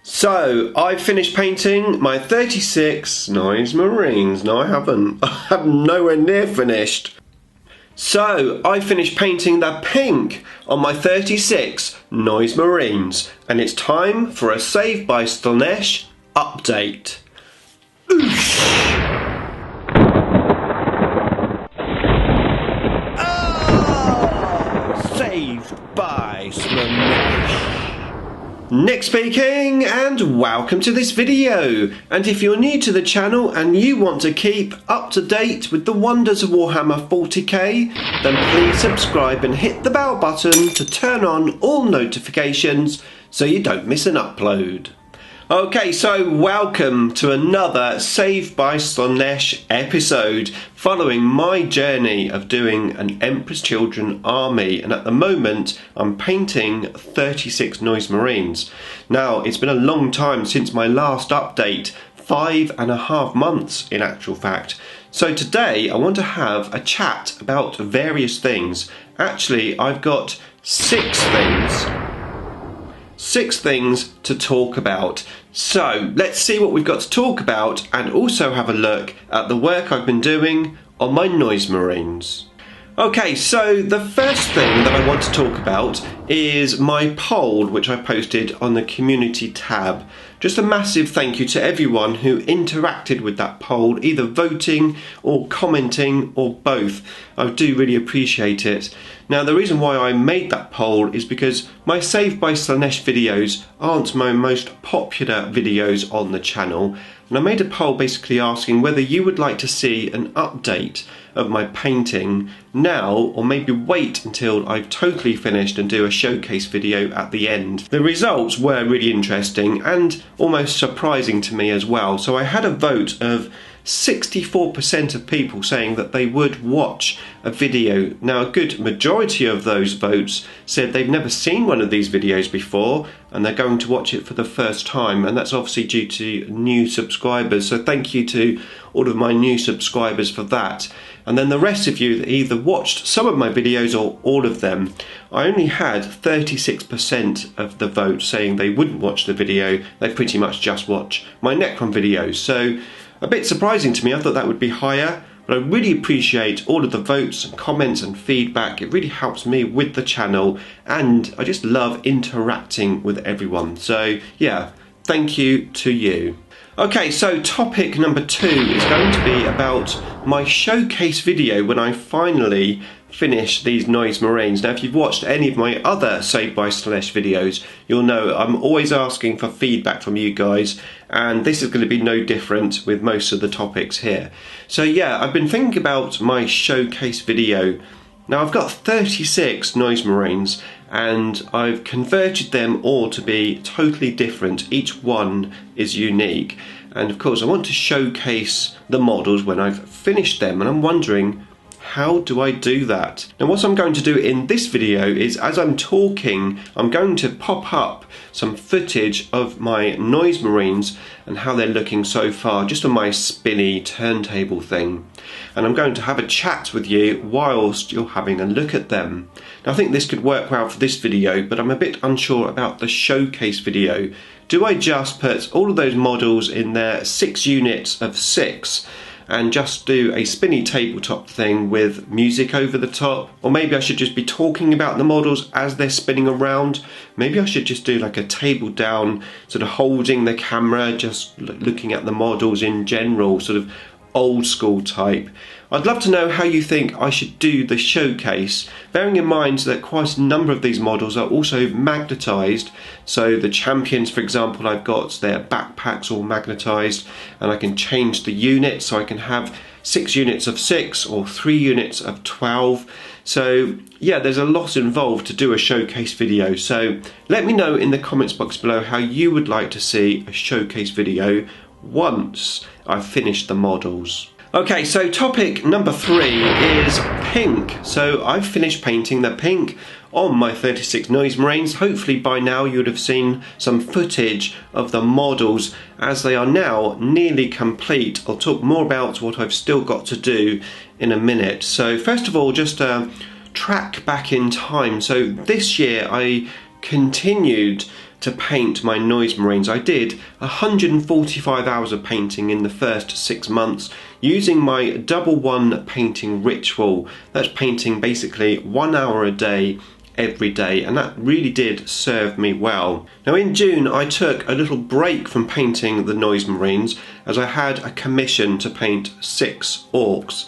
So, I've finished painting my 36 Noise Marines. No, I haven't. I'm nowhere near finished. So, I finished painting the pink on my 36 Noise Marines. And it's time for a Saved by Slaanesh update. Oosh! Oh, Saved by Slaanesh. Nick speaking, and welcome to this video. And if you're new to the channel and you want to keep up to date with the Wonders of Warhammer 40k, then please subscribe and hit the bell button to turn on all notifications so you don't miss an upload. Okay, so welcome to another Saved by Slaanesh episode, following my journey of doing an Emperor's Children army, and at the moment I'm painting 36 Noise Marines. Now, it's been a long time since my last update, 5.5 months in actual fact. So today I want to have a chat about various things. Actually, I've got six things to talk about. So let's see what we've got to talk about, and also have a look at the work I've been doing on my Noise Marines. Okay, so the first thing that I want to talk about is my poll, which I posted on the community tab. Just a massive thank you to everyone who interacted with that poll, either voting or commenting or both. I do really appreciate it. Now, the reason why I made that poll is because my Saved by Slaanesh videos aren't my most popular videos on the channel, and I made a poll basically asking whether you would like to see an update of my painting now, or maybe wait until I've totally finished and do a showcase video at the end. The results were really interesting and almost surprising to me as well. So I had a vote of 64% of people saying that they would watch a video. Now, a good majority of those votes said they've never seen one of these videos before and they're going to watch it for the first time, and that's obviously due to new subscribers. So thank you to all of my new subscribers for that. And then the rest of you that either watched some of my videos or all of them, I only had 36% of the vote saying they wouldn't watch the video. They pretty much just watch my Necron videos. So a bit surprising to me. I thought that would be higher, but I really appreciate all of the votes and comments and feedback. It really helps me with the channel, and I just love interacting with everyone. So yeah, thank you to you. Okay, so topic number 2 is going to be about my showcase video when I finally finish these Noise Marines. Now, if you've watched any of my other Saved by Slaanesh videos, you'll know I'm always asking for feedback from you guys, and this is going to be no different with most of the topics here. So yeah, I've been thinking about my showcase video. Now, I've got 36 Noise Marines, and I've converted them all to be totally different. Each one is unique, and of course I want to showcase the models when I've finished them, and I'm wondering, how do I do that? Now, what I'm going to do in this video is, as I'm talking, I'm going to pop up some footage of my Noise Marines and how they're looking so far, just on my spinny turntable thing. And I'm going to have a chat with you whilst you're having a look at them. Now, I think this could work well for this video, but I'm a bit unsure about the showcase video. Do I just put all of those models in their 6 units of 6 and just do a spinny tabletop thing with music over the top? Or maybe I should just be talking about the models as they're spinning around. Maybe I should just do like a table down, sort of holding the camera, just looking at the models in general, sort of old school type. I'd love to know how you think I should do the showcase, bearing in mind that quite a number of these models are also magnetised. So the champions, for example, I've got their backpacks all magnetised, and I can change the units, so I can have 6 units of 6 or 3 units of 12. So yeah, there's a lot involved to do a showcase video. So let me know in the comments box below how you would like to see a showcase video once I've finished the models. Okay, so topic number 3 is pink. So I've finished painting the pink on my 36 Noise Marines. Hopefully by now you would have seen some footage of the models as they are now nearly complete. I'll talk more about what I've still got to do in a minute. So first of all, just track back in time. So this year I continued to paint my Noise Marines. I did 145 hours of painting in the first 6 months using my double one painting ritual. That's painting basically 1 hour a day every day, and that really did serve me well. Now in June I took a little break from painting the Noise Marines as I had a commission to paint 6 orcs,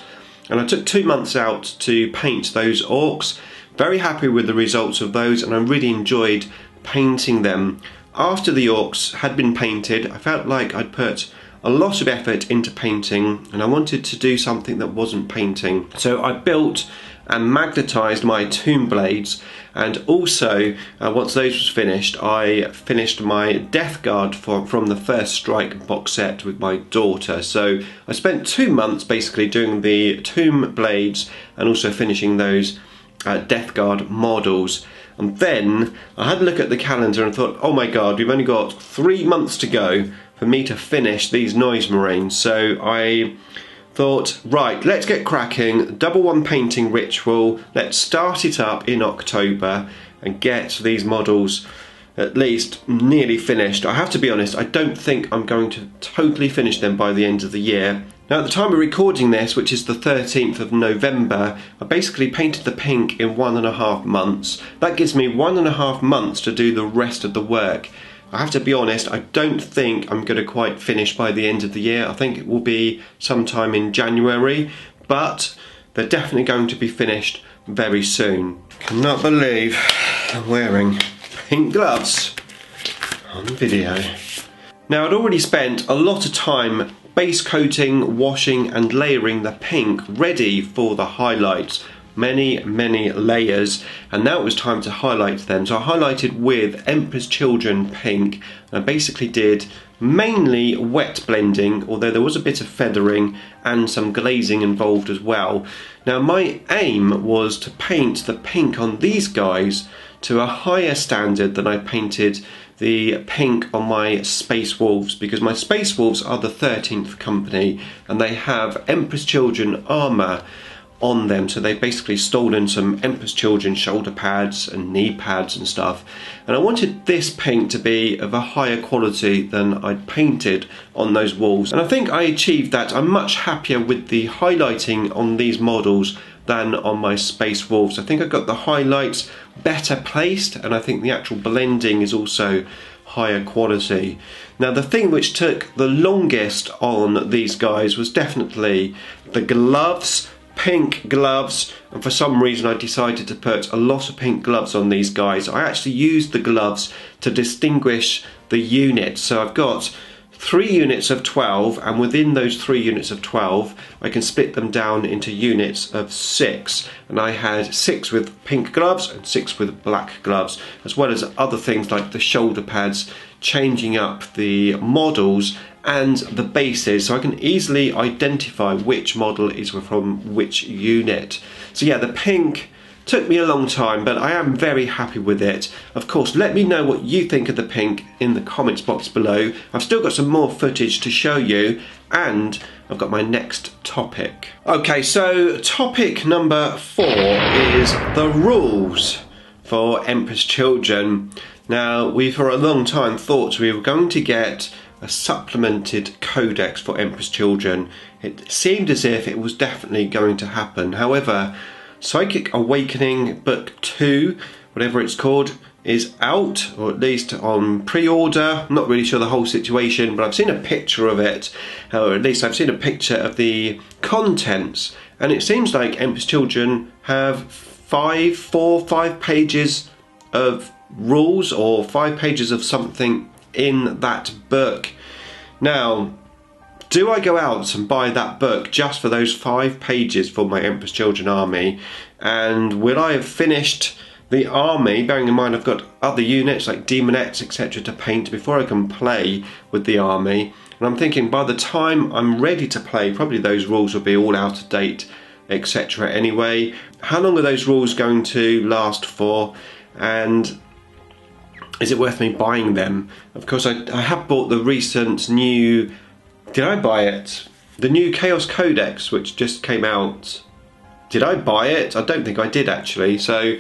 and I took 2 months out to paint those orcs. Very happy with the results of those, and I really enjoyed painting them. After the orcs had been painted, I felt like I'd put a lot of effort into painting, and I wanted to do something that wasn't painting. So I built and magnetised my tomb blades, and also once those was finished, I finished my Death Guard from the First Strike box set with my daughter. So I spent 2 months basically doing the tomb blades and also finishing those Death Guard models. And then I had a look at the calendar and thought, oh my god, we've only got 3 months to go for me to finish these Noise Marines. So I thought, right, let's get cracking. Double one painting ritual. Let's start it up in October and get these models at least nearly finished. I have to be honest, I don't think I'm going to totally finish them by the end of the year. Now at the time of recording this, which is the 13th of November, I basically painted the pink in 1.5 months. That gives me 1.5 months to do the rest of the work. I have to be honest, I don't think I'm going to quite finish by the end of the year. I think it will be sometime in January, but they're definitely going to be finished very soon. Cannot believe I'm wearing pink gloves on video. Now I'd already spent a lot of time base coating, washing and layering the pink ready for the highlights. Many layers, and now it was time to highlight them. So I highlighted with Emperor's Children pink, and I basically did mainly wet blending, although there was a bit of feathering and some glazing involved as well. Now my aim was to paint the pink on these guys to a higher standard than I painted the pink on my Space Wolves, because my Space Wolves are the 13th company and they have Emperor's Children armour on them, so they've basically stolen some Emperor's Children shoulder pads and knee pads and stuff, and I wanted this pink to be of a higher quality than I'd painted on those wolves, and I think I achieved that. I'm much happier with the highlighting on these models than on my Space Wolves. I think I got the highlights better placed, and I think the actual blending is also higher quality. Now the thing which took the longest on these guys was definitely the gloves. Pink gloves, and for some reason I decided to put a lot of pink gloves on these guys. I actually used the gloves to distinguish the units, so I've got 3 units of 12, and within those 3 units of 12 I can split them down into units of 6, and I had 6 with pink gloves and 6 with black gloves, as well as other things like the shoulder pads, changing up the models and the bases, so I can easily identify which model is from which unit. So yeah, the pink took me a long time, but I am very happy with it. Of course, let me know what you think of the pink in the comments box below. I've still got some more footage to show you, and I've got my next topic. Okay, so topic number 4 is the rules for Emperor's Children. Now, we for a long time thought we were going to get a supplemented codex for Emperor's Children. It seemed as if it was definitely going to happen. However, Psychic Awakening Book 2, whatever it's called, is out, or at least on pre-order. I'm not really sure the whole situation, but I've seen a picture of it, or at least I've seen a picture of the contents, and it seems like Emperor's Children have 5 pages of rules, or 5 pages of something in that book. Now, do I go out and buy that book just for those 5 pages for my Emperor's Children army? And will I have finished the army, bearing in mind I've got other units like Demonettes, etc. to paint before I can play with the army? And I'm thinking by the time I'm ready to play, probably those rules will be all out of date, etc. anyway. How long are those rules going to last for? And is it worth me buying them? Of course, I have bought the recent new... Did I buy it? The new Chaos Codex, which just came out. Did I buy it? I don't think I did, actually. So,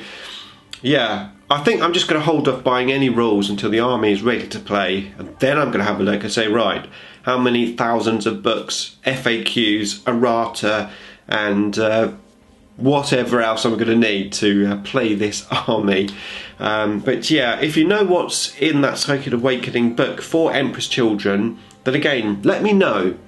yeah, I think I'm just going to hold off buying any rules until the army is ready to play, and then I'm going to have a look and say, right, how many thousands of books, FAQs, errata, and whatever else I'm going to need to play this army. But yeah, if you know what's in that Sacred Awakening book for Emperor's Children, then again, let me know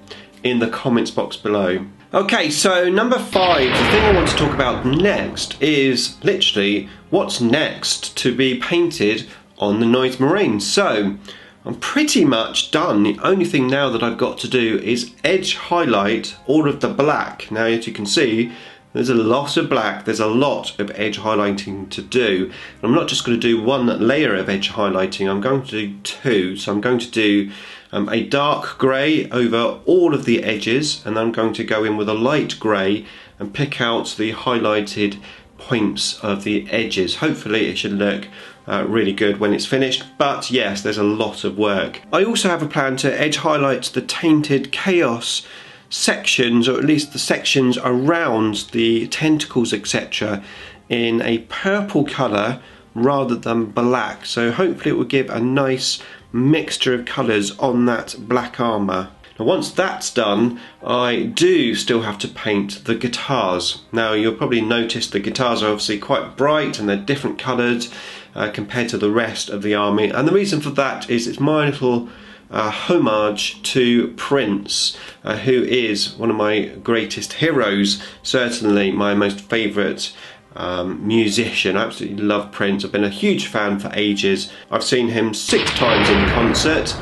in the comments box below. Okay, so number 5, the thing I want to talk about next is literally what's next to be painted on the Noise Marine. So I'm pretty much done. The only thing now that I've got to do is edge highlight all of the black. Now, as you can see, there's a lot of black, there's a lot of edge highlighting to do. I'm not just going to do one layer of edge highlighting, I'm going to do 2. So I'm going to do a dark grey over all of the edges, and I'm going to go in with a light grey and pick out the highlighted points of the edges. Hopefully it should look really good when it's finished, but yes, there's a lot of work. I also have a plan to edge highlight the Tainted Chaos sections, or at least the sections around the tentacles, etc., in a purple colour rather than black. So hopefully it will give a nice mixture of colours on that black armour. Now once that's done, I do still have to paint the guitars. Now you'll probably notice the guitars are obviously quite bright and they're different coloured compared to the rest of the army, and the reason for that is it's my little homage to Prince, who is one of my greatest heroes, certainly my most favourite musician. I absolutely love Prince. I've been a huge fan for ages. I've seen him 6 times in concert.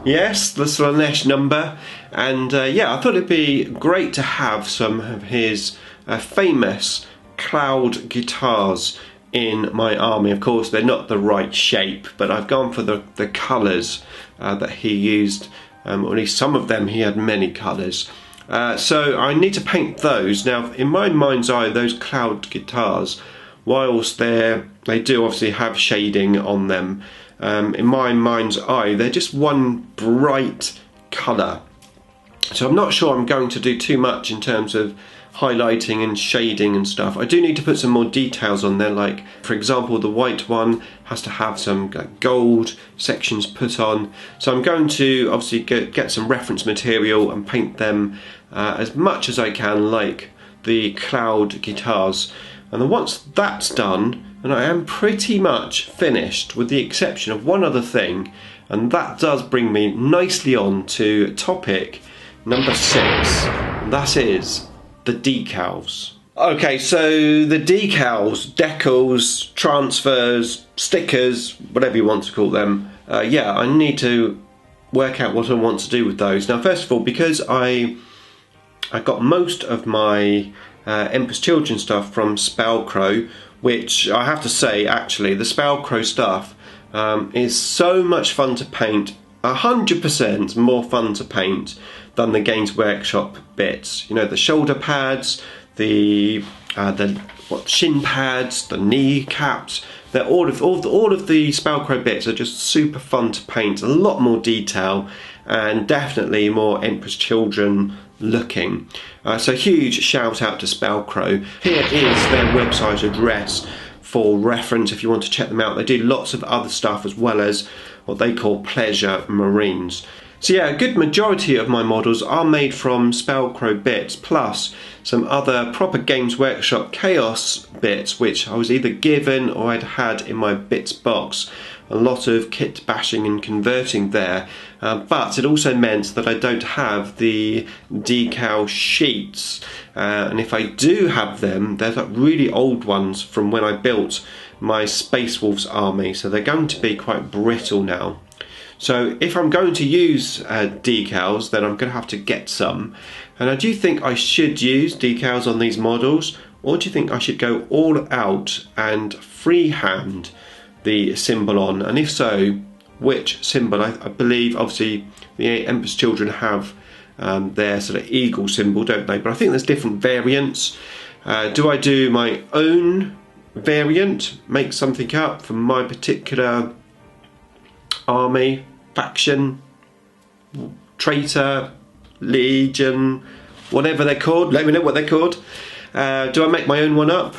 Yes, the Slanesh number. And yeah, I thought it'd be great to have some of his famous cloud guitars in my army. Of course, they're not the right shape, but I've gone for the colours that he used, or at least some of them. He had many colours. So I need to paint those. Now, in my mind's eye, those cloud guitars, whilst they do obviously have shading on them, in my mind's eye, they're just one bright colour. So I'm not sure I'm going to do too much in terms of highlighting and shading and stuff. I do need to put some more details on there, like for example the white one has to have some gold sections put on. So I'm going to obviously get some reference material and paint them as much as I can like the cloud guitars. And then once that's done, and I am pretty much finished with the exception of one other thing, and that does bring me nicely on to topic number 6, and that is the decals. Okay, so the decals, decals, transfers, stickers, whatever you want to call them, yeah, I need to work out what I want to do with those. Now, first of all, because I got most of my Emperor's Children stuff from Spellcrow, which I have to say, actually, the Spellcrow stuff is so much fun to paint, 100% more fun to paint than the Games Workshop bits. You know, the shoulder pads, the shin pads, the knee caps. They're all of the Spellcrow bits are just super fun to paint. A lot more detail and definitely more Emperor's Children looking. So huge shout out to Spellcrow. Here is their website address for reference if you want to check them out. They do lots of other stuff as well as what they call pleasure marines. So yeah, a good majority of my models are made from Spellcrow bits, plus some other proper Games Workshop Chaos bits, which I was either given or I'd had in my bits box. A lot of kit bashing and converting there, but it also meant that I don't have the decal sheets, and if I do have them, they're like really old ones from when I built my Space Wolves army, so they're going to be quite brittle now. So if I'm going to use decals, then I'm going to have to get some. And I do think I should use decals on these models, or do you think I should go all out and freehand the symbol on? And if so, which symbol? I believe obviously the Emperor's Children have their sort of eagle symbol, don't they? But I think there's different variants. Do I do my own variant, make something up for my particular army, faction, traitor, legion, whatever they're called? Let me know what they're called. Do I make my own one up,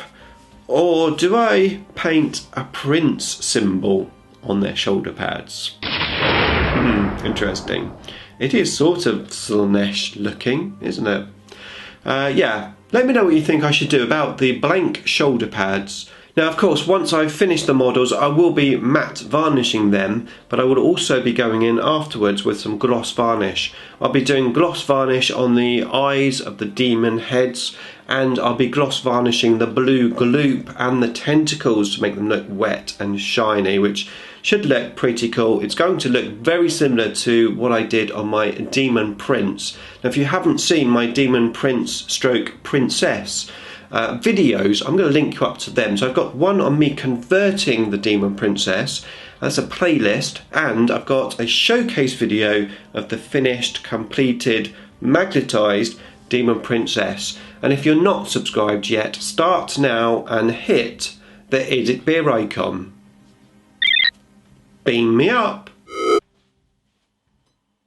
Or do I paint a prince symbol on their shoulder pads? Interesting. It is sort of Slaanesh looking, isn't it? Yeah, let me know what you think I should do about the blank shoulder pads. Now, of course, once I've finished the models, I will be matte varnishing them, but I will also be going in afterwards with some gloss varnish. I'll be doing gloss varnish on the eyes of the demon heads, and I'll be gloss varnishing the blue gloop and the tentacles to make them look wet and shiny, which should look pretty cool. It's going to look very similar to what I did on my Demon Prince. Now, if you haven't seen my Demon Prince stroke Princess videos, I'm going to link you up to them. So I've got one on me converting the Demon Princess. That's a playlist, and I've got a showcase video of the finished, completed, magnetized Demon Princess. And if you're not subscribed yet, start now and hit the Is It Beer icon. Beam me up.